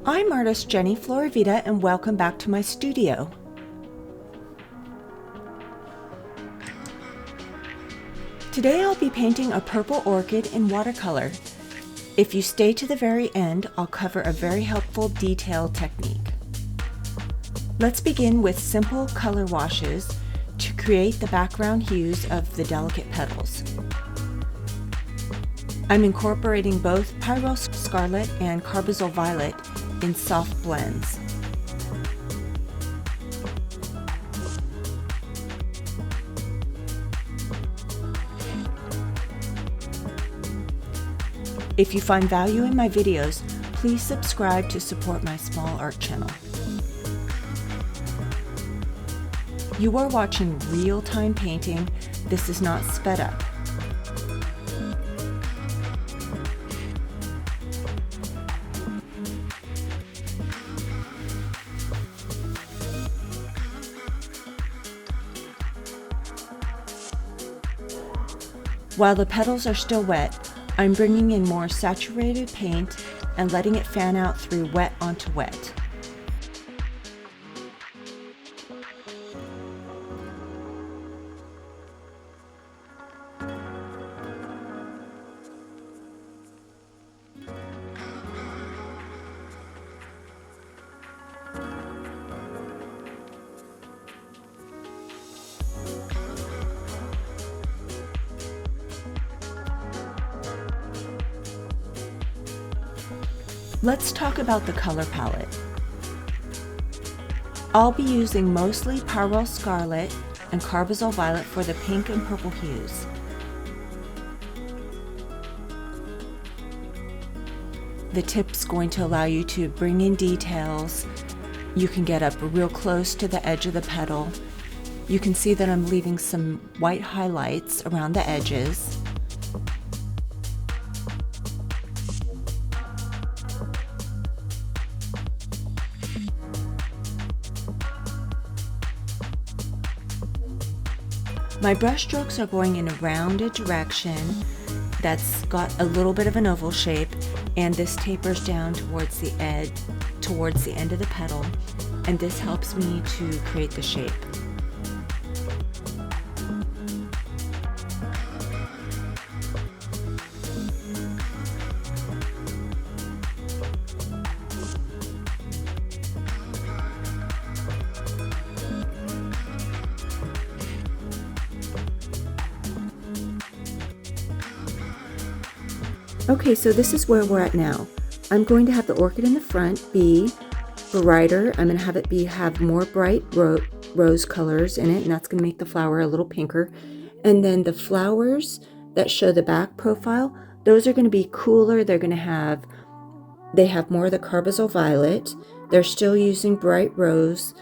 I'm artist Jenny Floravita and welcome back to my studio. Today I'll be painting a purple orchid in watercolor. If you stay to the very end, I'll cover a very helpful detail technique. Let's begin with simple color washes to create the background hues of the delicate petals. I'm incorporating both Pyrrole Scarlet and Carbazole Violet in soft blends. If you find value in my videos, please subscribe to support my small art channel. You are watching real-time painting. This is not sped up. While the petals are still wet, I'm bringing in more saturated paint and letting it fan out through wet onto wet. Let's talk about the color palette. I'll be using mostly Pyrrole Scarlet and Carbazole Violet for the pink and purple hues. The tip's going to allow you to bring in details. You can get up real close to the edge of the petal. You can see that I'm leaving some white highlights around the edges. My brush strokes are going in a rounded direction that's got a little bit of an oval shape, and this tapers down towards the edge, towards the end of the petal, and this helps me to create the shape. Okay, so this is where we're at now. I'm going to have the orchid in the front be brighter. I'm going to have it have more bright rose colors in it, and that's going to make the flower a little pinker. And then the flowers that show the back profile, those are going to be cooler. They have more of the Carbazole Violet. They're still using bright rose,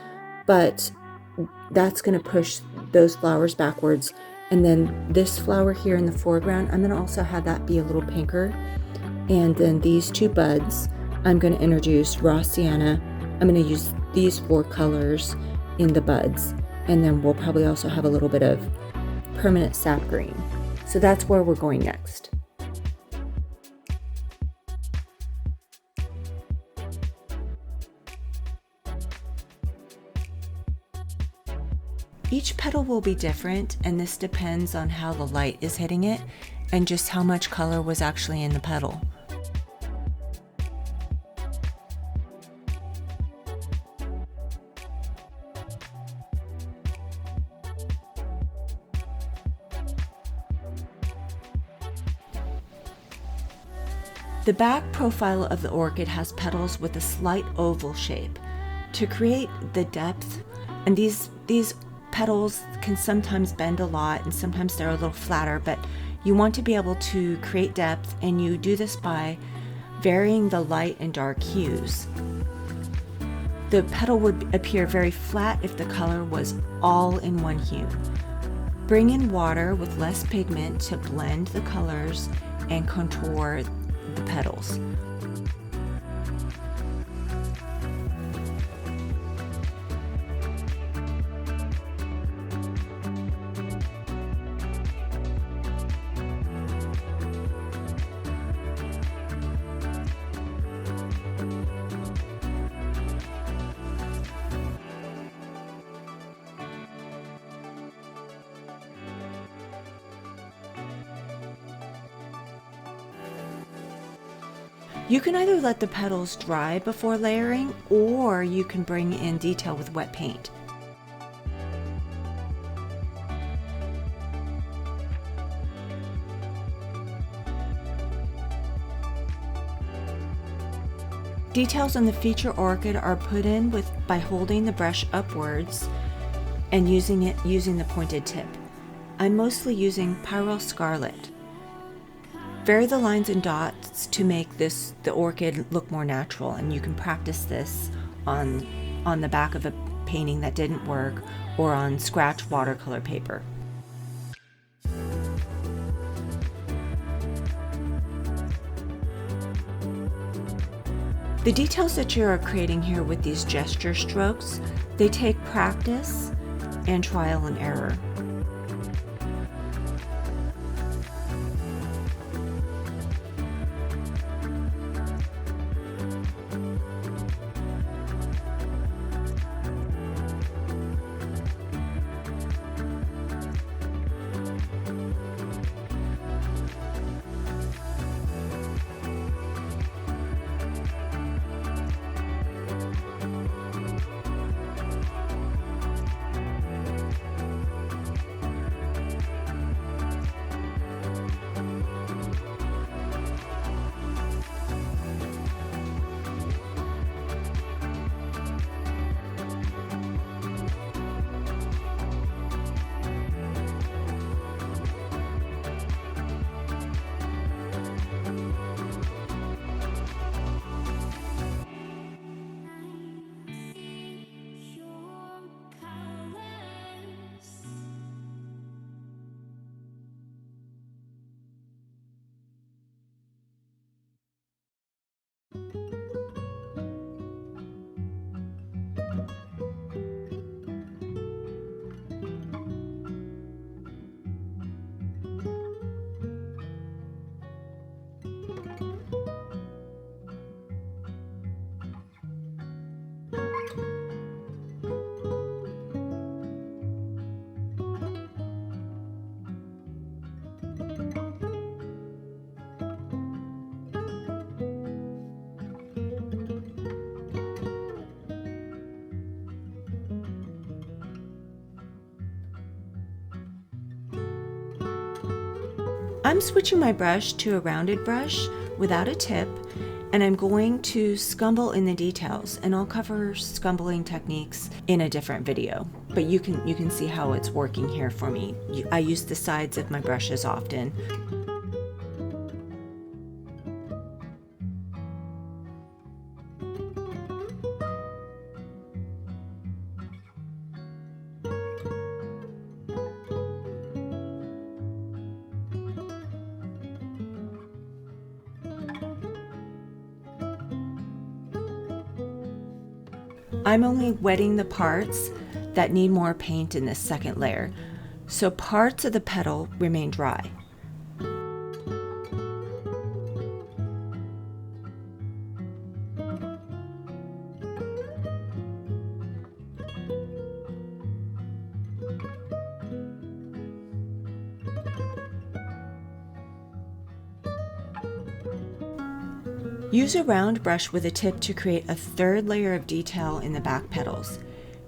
but that's going to push those flowers backwards. And then this flower here in the foreground, I'm going to also have that be a little pinker. And then these two buds, I'm going to introduce raw sienna. I'm going to use these 4 colors in the buds. And then we'll probably also have a little bit of permanent sap green. So that's where we're going next. Each petal will be different, and this depends on how the light is hitting it and just how much color was actually in the petal. The back profile of the orchid has petals with a slight oval shape. To create the depth, and these petals can sometimes bend a lot and sometimes they're a little flatter, but you want to be able to create depth, and you do this by varying the light and dark hues. The petal would appear very flat if the color was all in one hue. Bring in water with less pigment to blend the colors and contour the petals. You can either let the petals dry before layering, or you can bring in detail with wet paint. Details on the feature orchid are put in by holding the brush upwards and using the pointed tip. I'm mostly using Pyrrole Scarlet. Vary the lines and dots to make the orchid look more natural, and you can practice this on the back of a painting that didn't work or on scratch watercolor paper. The details that you are creating here with these gesture strokes, they take practice and trial and error. I'm switching my brush to a rounded brush without a tip, and I'm going to scumble in the details, and I'll cover scumbling techniques in a different video, but you can see how it's working here for me. I use the sides of my brushes often. I'm only wetting the parts that need more paint in this second layer, so parts of the petal remain dry. Use a round brush with a tip to create a third layer of detail in the back petals.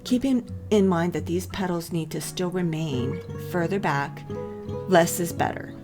Keeping in mind that these petals need to still remain further back, less is better.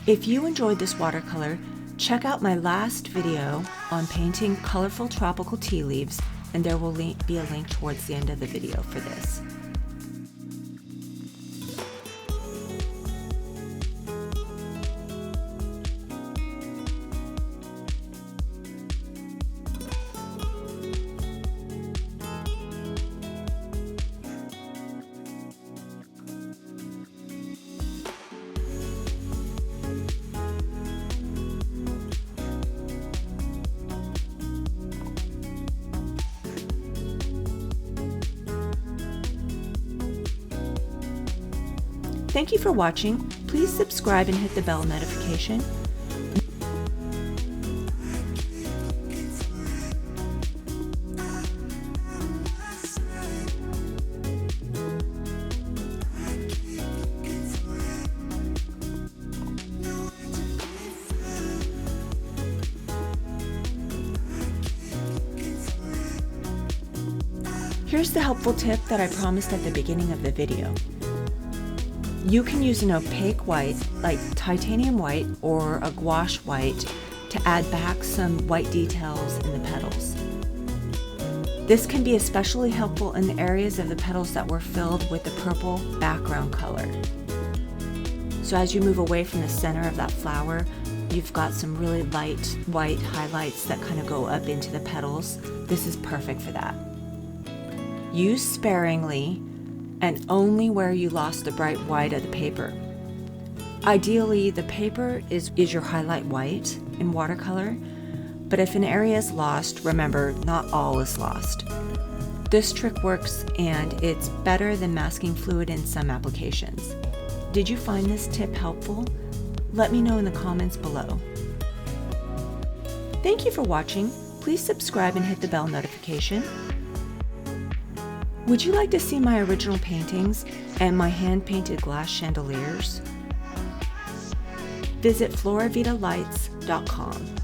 If you enjoyed this watercolor, Check out my last video on painting colorful tropical tea leaves, and there will be a link towards the end of the video for this. Thank you for watching. Please subscribe and hit the bell notification. Here's the helpful tip that I promised at the beginning of the video. You can use an opaque white, like titanium white or a gouache white, to add back some white details in the petals. This can be especially helpful in the areas of the petals that were filled with the purple background color. So as you move away from the center of that flower, you've got some really light white highlights that kind of go up into the petals. This is perfect for that. Use sparingly and only where you lost the bright white of the paper. Ideally, the paper is your highlight white in watercolor, but if an area is lost, remember, not all is lost. This trick works, and it's better than masking fluid in some applications. Did you find this tip helpful? Let me know in the comments below. Thank you for watching. Please subscribe and hit the bell notification. Would you like to see my original paintings and my hand-painted glass chandeliers? Visit floravitalights.com.